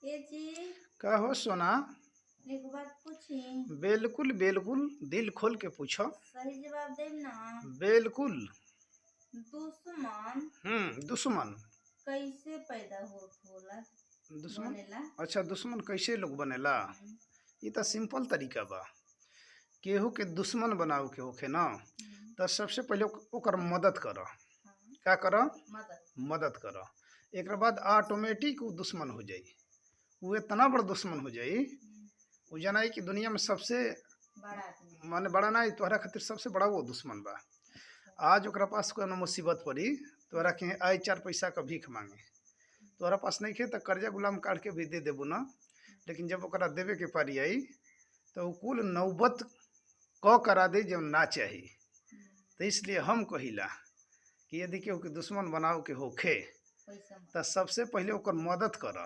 ए जी, का हो सोना। एक बात पूछी। बिल्कुल बिल्कुल, दिल खोल के पूछो। सही जवाब देब ना। बिल्कुल। दुश्मन दुश्मन। कैसे पैदा होत होला दुश्मन। बनेला? अच्छा, दुश्मन कैसे लोग बनेला। हम्म, ये तो सिंपल तरीका बा। केहू के दुश्मन बनाओ के होखे ना, हम्म, तो सबसे पहले ओकर मदद कर। हाँ, का कर? मदद। मदद कर। एक बाद ऑटोमेटिक वो दुश्मन हो जाई। वो इतना बड़ा दुश्मन हो जाई, हम्म, वो जनाई कि दुनिया में सबसे बड़ा आदमी। माने बड़ा ना, तोहरा खातिर सबसे बड़ा वो दुश्मन बा। अच्छा, आज ओकरा पास कोनो मुसीबत पड़ी, तोहरा के आई चार पैसा का भीख मांगे, तोहरा पास नहीं खे तो कर्जा गुलाम काट के भी दे देबू ना। लेकिन जब ओकरा देवे के पारी आई, तो उ कुल नौबत क करा दे जब ना चाही। हम्म, तो इसलिए हम कहिला कि यदि केहू के दुश्मन बनाओ के होखे, पैसा मत। तो सबसे पहले ओकर मदद कर।